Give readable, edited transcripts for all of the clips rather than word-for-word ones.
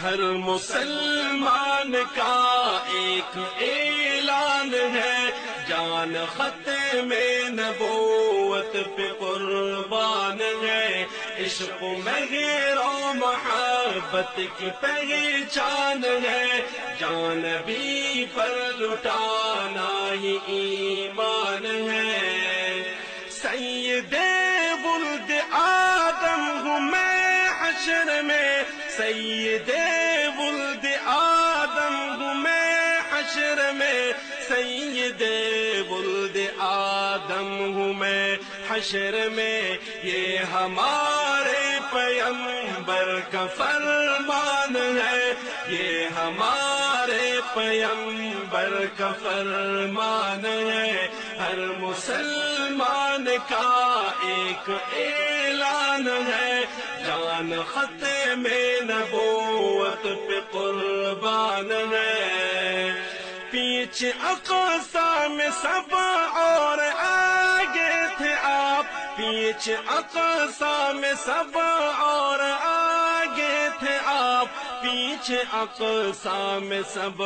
ہر مسلمان کا ایک اعلان ہے، جان ختم نبوت پہ قربان ہے، عشق مہر و محبت کی پہچان ہے، جان بھی پر لٹانا ہی ایمان ہے۔ سید ولد آدم ہوں میں حشر میں، سید ولد آدم ہوں میں حشر میں، سید ولد آدم ہوں میں حشر میں، یہ ہمارے پیغمبر کا فرمان ہے، یہ ہمارے پیغمبر کا فرمان ہے، ہر مسلمان کا ایک اعلان ہے، جان ختم نبوت پہ قربان ہے۔ پیچھے اقصی میں سب اور آگے تھے آپ، پیچھے اقصی میں سب اور آگے تھے آپ، پیچھے اقصی میں سب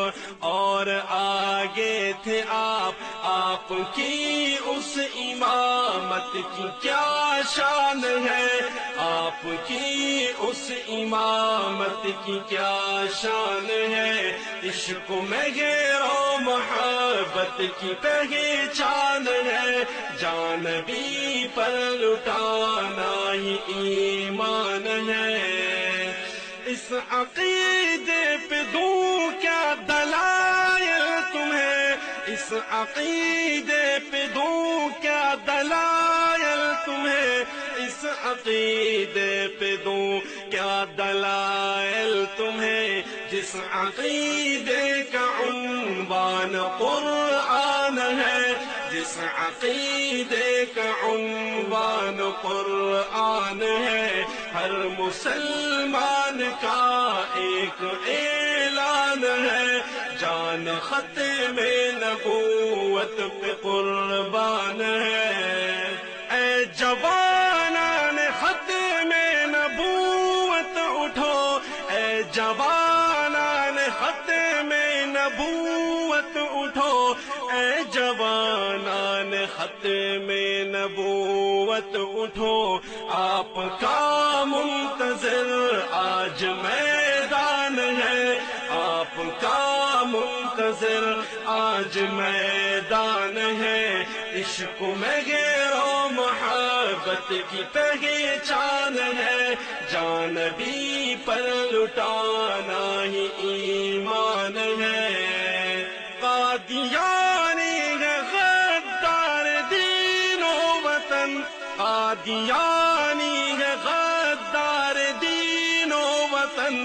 اور آگے تھے آپ کی اس امامت کی کیا شان ہے، آپ کی اس امامت کی کیا شان ہے، عشق مہر و محبت کی پہچان ہے، جان بھی پر لٹانا ہی ایمان ہے۔ اس عقیدے پہ دوں کیا دلائل تمہیں، اس عقیدے پہ دوں کیا دلائل تمہیں، اس عقیدے پہ دوں کیا دلائل تمہیں، جس عقیدے کا عنوان قرآن ہے، جس عقیدے کا عنوان قرآن ہے، ہر مسلمان کا ایک اعلان ہے، جان ختم نبوت پہ قربان ہے۔ اے جوانان ختم نبوت اٹھو، اے جوانان ختم نبوت اٹھو، اے جوانان ختم نبوت اٹھو، آپ کا منتظر آج میدان ہے، آپ کا منتظر آج میدان ہے، عشق مہر و محبت کی پہچان ہے، جان بھی پر لٹانا ہی ایمان ہے۔ قادیانی ہے غدار دین و وطن، قادیانی ہے غدار دین و وطن،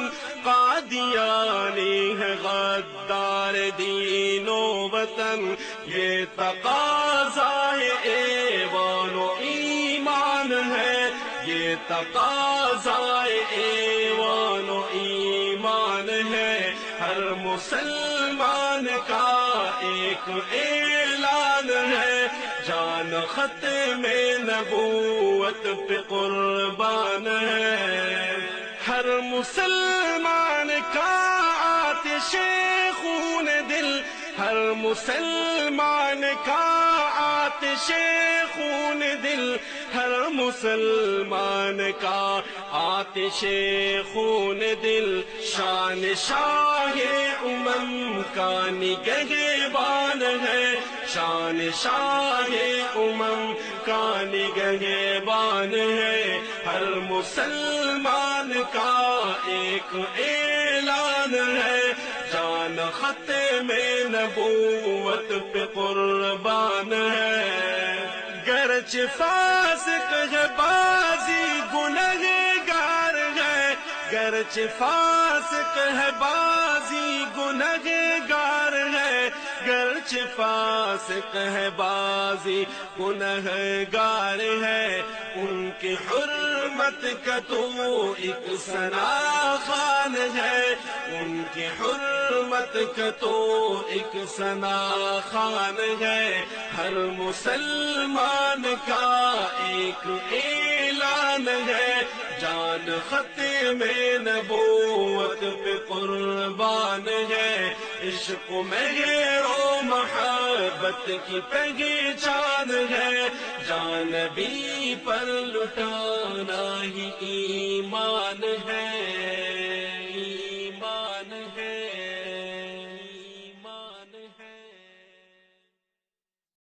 قادیانی ہے غدار دین و وطن، یہ تقاضا ہے ایوان و ایمان ہے، یہ تقاضا ہے ایوان و ایمان ہے، ہر مسلمان کا ایک اعلان ہے، جان ختم نبوت پہ قربان ہے، ہر مسلمان کا آتش خون دل، ہر مسلمان کا آتش خون دل، ہر مسلمان کا آتش خون دل، شان شاہ امم کا نگہبان ہے، شان شاہ امم کا نگہبان ہے، ہر مسلمان کا ایک اعلان ہے، جان ختم نبوت پہ قربان ہے۔ گرچہ فاسق ہے بازی گنہگار ہے، گرچہ فاسق ہے بازی گنہگار ہے، گرچہ فاسق ہے بازی گنہگار ہے، ان کی حرمت کا تو ایک ثنا خوان ہے، ان کی حرمت کا تو ایک ثنا خوان ہے، ہر مسلمان کا ایک اعلان ہے، جان ختم نبوت محبت پہ قربان ہے، عشق مہر و محبت کی پہچان ہے، جان بھی پر لٹانا ہی ایمان ہے، ایمان ہے۔